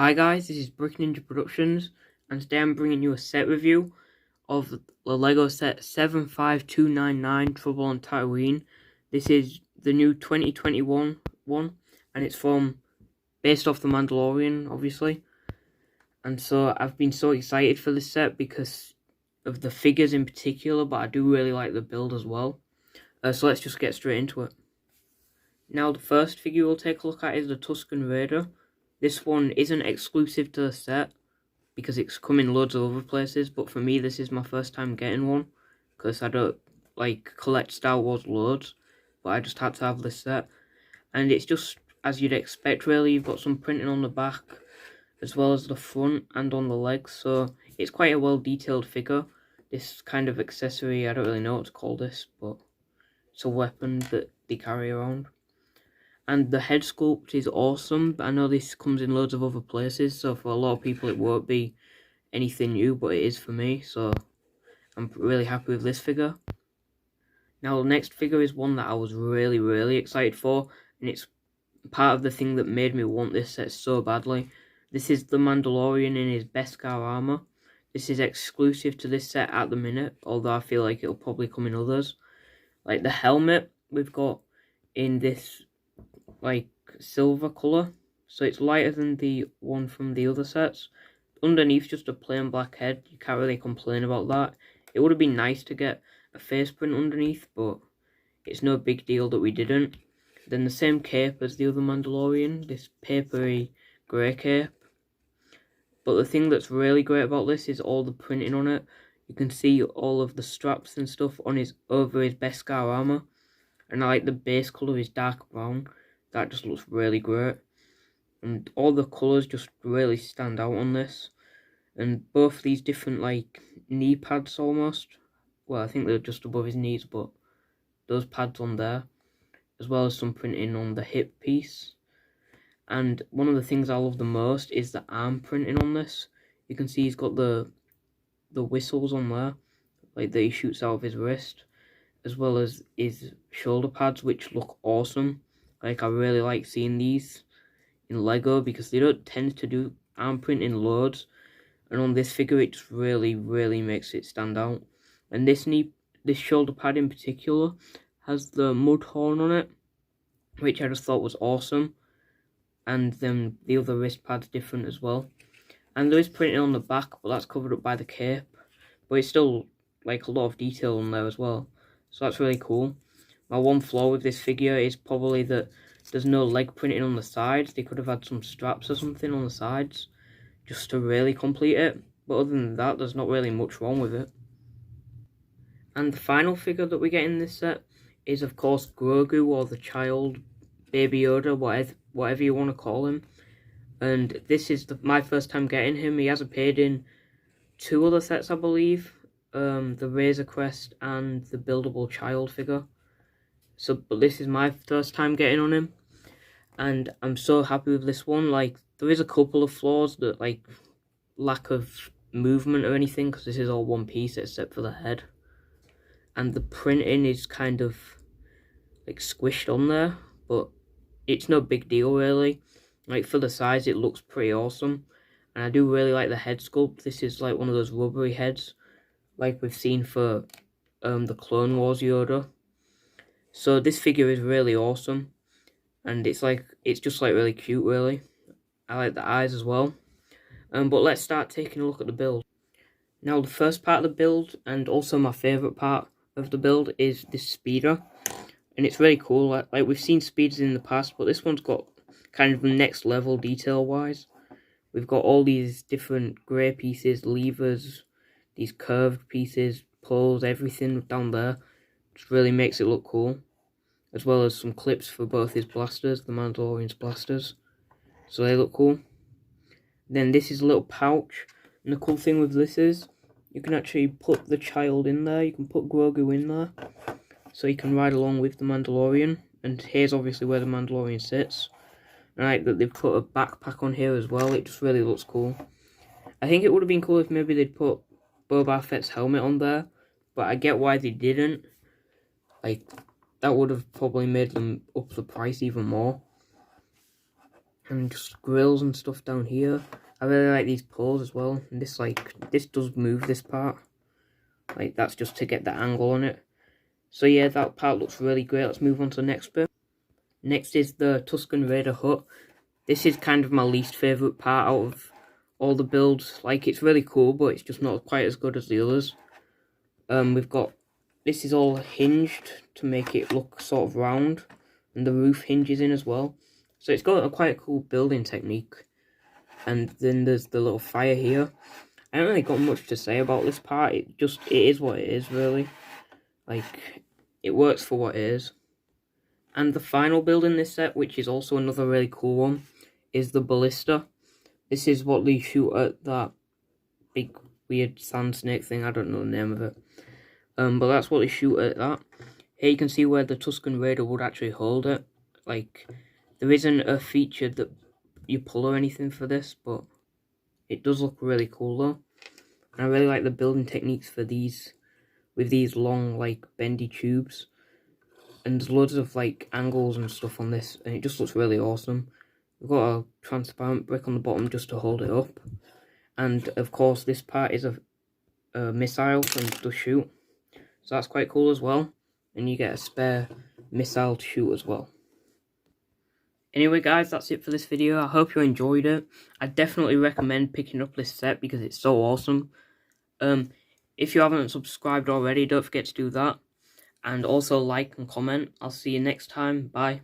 Hi guys, this is Brick Ninja Productions, and today I'm bringing you a set review of the LEGO set 75299 Trouble on Tatooine. This is the new 2021 one, and it's based off the Mandalorian, obviously. And so I've been so excited for this set because of the figures in particular, but I do really like the build as well. So let's just get straight into it. Now the first figure we'll take a look at is the Tuscan Raider. This one isn't exclusive to the set because it's come in loads of other places, but for me this is my first time getting one because I don't collect Star Wars loads, but I just had to have this set. And it's just as you'd expect really. You've got some printing on the back as well as the front and on the legs, so it's quite a well detailed figure. This kind of accessory, I don't really know what to call this, but it's a weapon that they carry around. And the head sculpt is awesome. I know this comes in loads of other places, so for a lot of people it won't be anything new, but it is for me, so I'm really happy with this figure. Now the next figure is one that I was really excited for, and it's part of the thing that made me want this set so badly. This is the Mandalorian in his Beskar armor. This is exclusive to this set at the minute, although I feel like it'll probably come in others. Like the helmet we've got in this silver colour, so it's lighter than the one from the other sets. Underneath just a plain black head. You can't really complain about that. It would have been nice to get a face print underneath, but it's no big deal that we didn't. Then the same cape as the other Mandalorian, this papery grey cape. But the thing that's really great about this is all the printing on it. You can see all of the straps and stuff on over his Beskar armor, and I like the base colour is dark brown. That just looks really great, and all the colours just really stand out on this. And both these different knee pads almost, well I think they're just above his knees, but those pads on there, as well as some printing on the hip piece. And one of the things I love the most is the arm printing on this. You can see he's got the whistles on there, that he shoots out of his wrist, as well as his shoulder pads, which look awesome. I really like seeing these in LEGO because they don't tend to do arm print in loads, and on this figure it just really makes it stand out. And this shoulder pad in particular has the mud horn on it, which I just thought was awesome. And then the other wrist pad's different as well. And there is printing on the back, but that's covered up by the cape. But it's still a lot of detail on there as well. So that's really cool. My one flaw with this figure is probably that there's no leg printing on the sides. They could have had some straps or something on the sides just to really complete it. But other than that, there's not really much wrong with it. And the final figure that we get in this set is of course Grogu, or the child, Baby Yoda, whatever you want to call him. And this is my first time getting him. He has appeared in two other sets, I believe. The Razor Crest and the buildable child figure. But this is my first time getting on him, and I'm so happy with this one. There is a couple of flaws, that lack of movement or anything, because this is all one piece except for the head, and the printing is kind of squished on there, but it's no big deal really. For the size it looks pretty awesome, and I do really like the head sculpt. This is one of those rubbery heads we've seen for the Clone Wars Yoda. So this figure is really awesome, and it's just really cute really. I like the eyes as well. But let's start taking a look at the build. Now the first part of the build, and also my favourite part of the build, is this speeder. And it's really cool. We've seen speeders in the past, but this one's got kind of next level detail wise. We've got all these different grey pieces, levers, these curved pieces, poles, everything down there. Just really makes it look cool. As well as some clips for both his blasters, the Mandalorian's blasters. So they look cool. Then this is a little pouch. And the cool thing with this is you can actually put the child in there. You can put Grogu in there, so he can ride along with the Mandalorian. And here's obviously where the Mandalorian sits. And I like that they've put a backpack on here as well. It just really looks cool. I think it would have been cool if maybe they'd put Boba Fett's helmet on there, but I get why they didn't. That would have probably made them up the price even more. and just grills and stuff down here. I really like these poles as well, and this does move this part. Like, that's just to get the angle on it. So yeah, that part looks really great. Let's move on to the next bit. Next is the Tuscan Raider hut. This is kind of my least favourite part out of all the builds. Like, it's really cool, but it's just not quite as good as the others. This is all hinged to make it look sort of round, and the roof hinges in as well. So it's got a quite cool building technique. And then there's the little fire here. I haven't really got much to say about this part. It is what it is, really. Like, it works for what it is. And the final build in this set, which is also another really cool one, is the Ballista. This is what they shoot at that big weird sand snake thing. I don't know the name of it. But that's what they shoot at that. Here you can see where the Tuscan Raider would actually hold it. Like, there isn't a feature that you pull or anything for this, but it does look really cool though. And I really like the building techniques for these, with these long, like, bendy tubes. And there's loads of, like, angles and stuff on this, and it just looks really awesome. We've got a transparent brick on the bottom just to hold it up. And, of course, this part is a missile and does shoot. So that's quite cool as well. And you get a spare missile to shoot as well. Anyway guys, that's it for this video. I hope you enjoyed it. I definitely recommend picking up this set because it's so awesome. If you haven't subscribed already, don't forget to do that. And also like and comment. I'll see you next time. Bye.